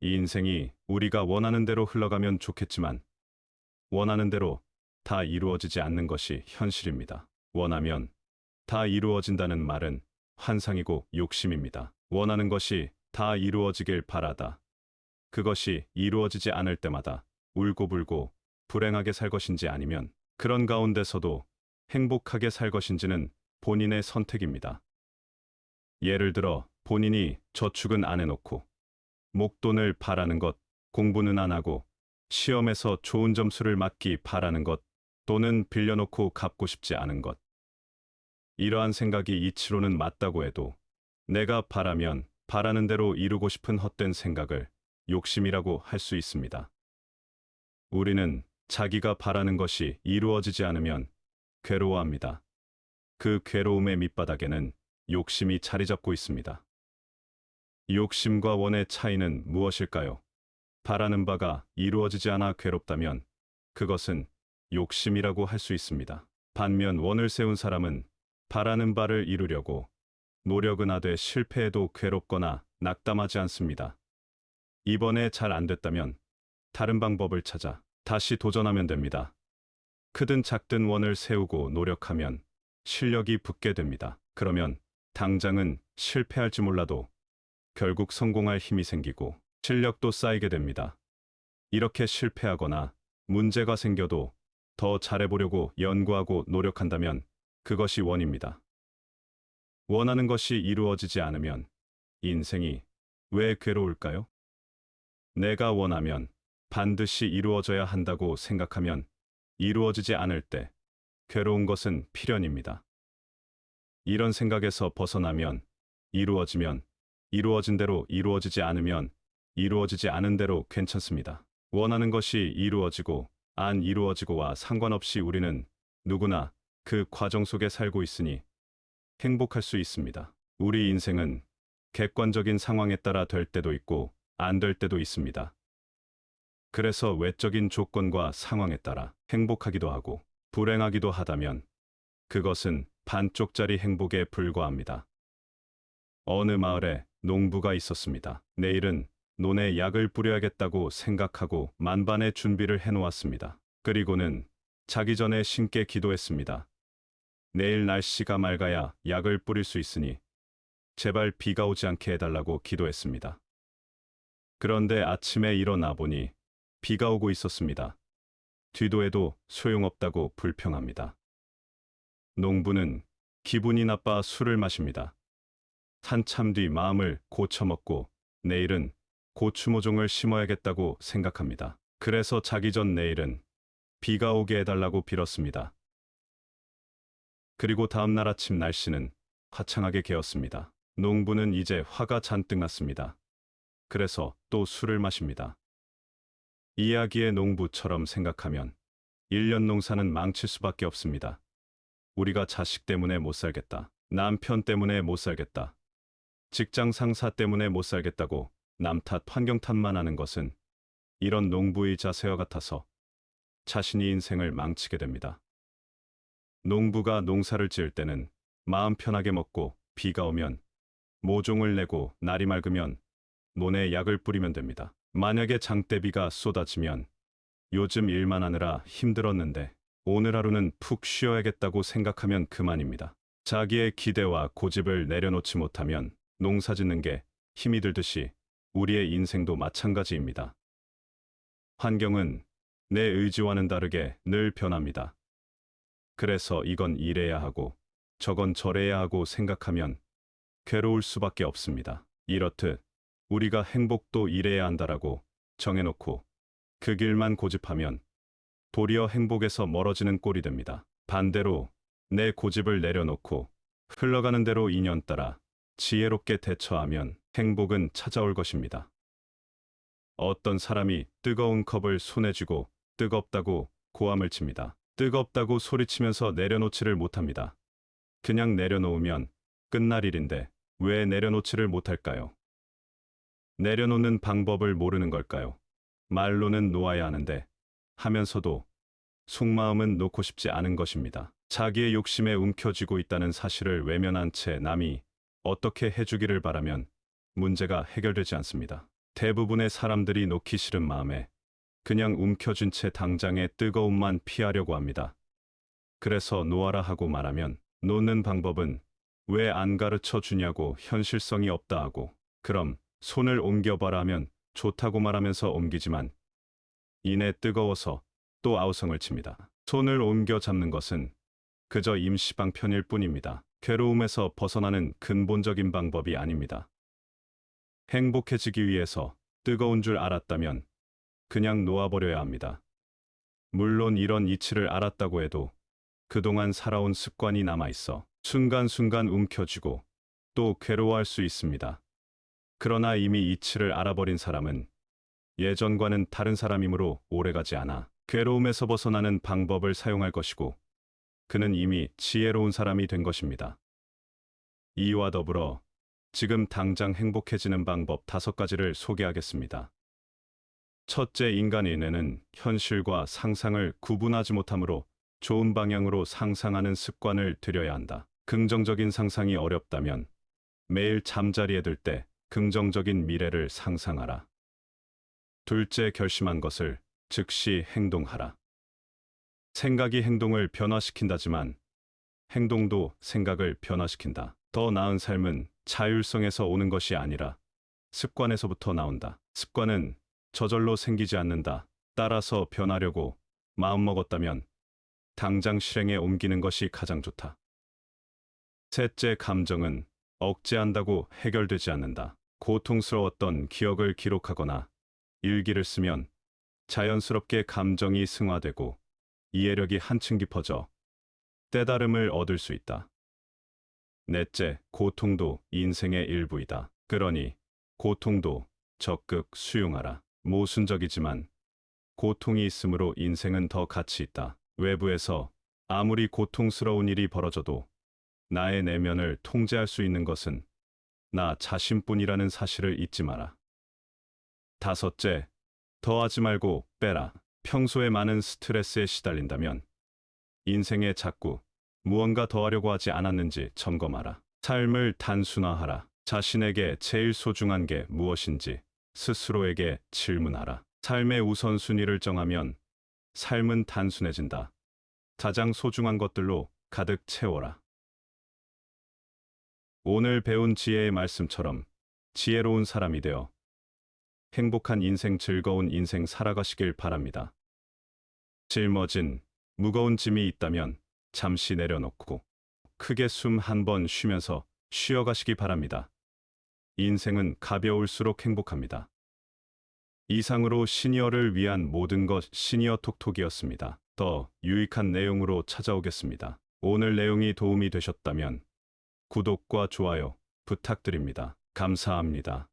이 인생이 우리가 원하는 대로 흘러가면 좋겠지만 원하는 대로 다 이루어지지 않는 것이 현실입니다. 원하면 다 이루어진다는 말은 환상이고 욕심입니다. 원하는 것이 다 이루어지길 바라다. 그것이 이루어지지 않을 때마다 울고불고 불행하게 살 것인지 아니면 그런 가운데서도 행복하게 살 것인지는 본인의 선택입니다. 예를 들어 본인이 저축은 안 해놓고 목돈을 바라는 것, 공부는 안 하고 시험에서 좋은 점수를 맞기 바라는 것, 또는 빌려놓고 갚고 싶지 않은 것. 이러한 생각이 이치로는 맞다고 해도 내가 바라면 바라는 대로 이루고 싶은 헛된 생각을 욕심이라고 할 수 있습니다. 우리는 자기가 바라는 것이 이루어지지 않으면 괴로워합니다. 그 괴로움의 밑바닥에는 욕심이 자리 잡고 있습니다. 욕심과 원의 차이는 무엇일까요? 바라는 바가 이루어지지 않아 괴롭다면 그것은 욕심이라고 할 수 있습니다. 반면 원을 세운 사람은 바라는 바를 이루려고 노력은 하되 실패해도 괴롭거나 낙담하지 않습니다. 이번에 잘 안 됐다면 다른 방법을 찾아 다시 도전하면 됩니다. 크든 작든 원을 세우고 노력하면 실력이 붙게 됩니다. 그러면 당장은 실패할지 몰라도 결국 성공할 힘이 생기고 실력도 쌓이게 됩니다. 이렇게 실패하거나 문제가 생겨도 더 잘해보려고 연구하고 노력한다면 그것이 원입니다. 원하는 것이 이루어지지 않으면 인생이 왜 괴로울까요? 내가 원하면 반드시 이루어져야 한다고 생각하면 이루어지지 않을 때 괴로운 것은 필연입니다. 이런 생각에서 벗어나면 이루어지면 이루어진 대로, 이루어지지 않으면 이루어지지 않은 대로 괜찮습니다. 원하는 것이 이루어지고 안 이루어지고와 상관없이 우리는 누구나 그 과정 속에 살고 있으니 행복할 수 있습니다. 우리 인생은 객관적인 상황에 따라 될 때도 있고 안 될 때도 있습니다. 그래서 외적인 조건과 상황에 따라 행복하기도 하고 불행하기도 하다면 그것은 반쪽짜리 행복에 불과합니다. 어느 마을에 농부가 있었습니다. 내일은 논에 약을 뿌려야겠다고 생각하고 만반의 준비를 해놓았습니다. 그리고는 자기 전에 신께 기도했습니다. 내일 날씨가 맑아야 약을 뿌릴 수 있으니 제발 비가 오지 않게 해달라고 기도했습니다. 그런데 아침에 일어나 보니 비가 오고 있었습니다. 뒤도해도 소용없다고 불평합니다. 농부는 기분이 나빠 술을 마십니다. 한참 뒤 마음을 고쳐먹고 내일은 고추 모종을 심어야겠다고 생각합니다. 그래서 자기 전 내일은 비가 오게 해달라고 빌었습니다. 그리고 다음 날 아침 날씨는 화창하게 개었습니다. 농부는 이제 화가 잔뜩 났습니다. 그래서 또 술을 마십니다. 이야기의 농부처럼 생각하면 1년 농사는 망칠 수밖에 없습니다. 우리가 자식 때문에 못 살겠다. 남편 때문에 못 살겠다. 직장 상사 때문에 못 살겠다고 남 탓, 환경 탓만 하는 것은 이런 농부의 자세와 같아서 자신이 인생을 망치게 됩니다. 농부가 농사를 지을 때는 마음 편하게 먹고 비가 오면 모종을 내고 날이 맑으면 논에 약을 뿌리면 됩니다. 만약에 장대비가 쏟아지면 요즘 일만 하느라 힘들었는데 오늘 하루는 푹 쉬어야겠다고 생각하면 그만입니다. 자기의 기대와 고집을 내려놓지 못하면 농사짓는 게 힘이 들듯이 우리의 인생도 마찬가지입니다. 환경은 내 의지와는 다르게 늘 변합니다. 그래서 이건 이래야 하고 저건 저래야 하고 생각하면 괴로울 수밖에 없습니다. 이렇듯 우리가 행복도 이래야 한다라고 정해놓고 그 길만 고집하면 도리어 행복에서 멀어지는 꼴이 됩니다. 반대로 내 고집을 내려놓고 흘러가는 대로 인연 따라 지혜롭게 대처하면 행복은 찾아올 것입니다. 어떤 사람이 뜨거운 컵을 손에 쥐고 뜨겁다고 고함을 칩니다. 뜨겁다고 소리치면서 내려놓지를 못합니다. 그냥 내려놓으면 끝날 일인데 왜 내려놓지를 못할까요? 내려놓는 방법을 모르는 걸까요? 말로는 놓아야 하는데 하면서도 속마음은 놓고 싶지 않은 것입니다. 자기의 욕심에 움켜쥐고 있다는 사실을 외면한 채 남이 어떻게 해주기를 바라면 문제가 해결되지 않습니다. 대부분의 사람들이 놓기 싫은 마음에 그냥 움켜쥔 채 당장의 뜨거움만 피하려고 합니다. 그래서 놓아라 하고 말하면 놓는 방법은 왜 안 가르쳐 주냐고 현실성이 없다 하고 그럼 손을 옮겨봐라 하면 좋다고 말하면서 옮기지만 이내 뜨거워서 또 아우성을 칩니다. 손을 옮겨 잡는 것은 그저 임시방편일 뿐입니다. 괴로움에서 벗어나는 근본적인 방법이 아닙니다. 행복해지기 위해서 뜨거운 줄 알았다면 그냥 놓아버려야 합니다. 물론 이런 이치를 알았다고 해도 그동안 살아온 습관이 남아있어 순간순간 움켜쥐고 또 괴로워할 수 있습니다. 그러나 이미 이치를 알아버린 사람은 예전과는 다른 사람이므로 오래가지 않아 괴로움에서 벗어나는 방법을 사용할 것이고 그는 이미 지혜로운 사람이 된 것입니다. 이와 더불어 지금 당장 행복해지는 방법 5가지를 소개하겠습니다. 첫째, 인간의 뇌는 현실과 상상을 구분하지 못하므로 좋은 방향으로 상상하는 습관을 들여야 한다. 긍정적인 상상이 어렵다면 매일 잠자리에 들 때 긍정적인 미래를 상상하라. 둘째, 결심한 것을 즉시 행동하라. 생각이 행동을 변화시킨다지만 행동도 생각을 변화시킨다. 더 나은 삶은 자율성에서 오는 것이 아니라 습관에서부터 나온다. 습관은 저절로 생기지 않는다. 따라서 변하려고 마음먹었다면 당장 실행에 옮기는 것이 가장 좋다. 셋째, 감정은 억제한다고 해결되지 않는다. 고통스러웠던 기억을 기록하거나 일기를 쓰면 자연스럽게 감정이 승화되고 이해력이 한층 깊어져 깨달음을 얻을 수 있다. 넷째, 고통도 인생의 일부이다. 그러니 고통도 적극 수용하라. 모순적이지만 고통이 있으므로 인생은 더 가치 있다. 외부에서 아무리 고통스러운 일이 벌어져도 나의 내면을 통제할 수 있는 것은 나 자신뿐이라는 사실을 잊지 마라. 다섯째, 더하지 말고 빼라. 평소에 많은 스트레스에 시달린다면 인생에 자꾸 무언가 더하려고 하지 않았는지 점검하라. 삶을 단순화하라. 자신에게 제일 소중한 게 무엇인지 스스로에게 질문하라. 삶의 우선순위를 정하면 삶은 단순해진다. 가장 소중한 것들로 가득 채워라. 오늘 배운 지혜의 말씀처럼 지혜로운 사람이 되어 행복한 인생, 즐거운 인생 살아가시길 바랍니다. 짊어진 무거운 짐이 있다면 잠시 내려놓고 크게 숨 한 번 쉬면서 쉬어가시기 바랍니다. 인생은 가벼울수록 행복합니다. 이상으로 시니어를 위한 모든 것 시니어 톡톡이었습니다. 더 유익한 내용으로 찾아오겠습니다. 오늘 내용이 도움이 되셨다면 구독과 좋아요 부탁드립니다. 감사합니다.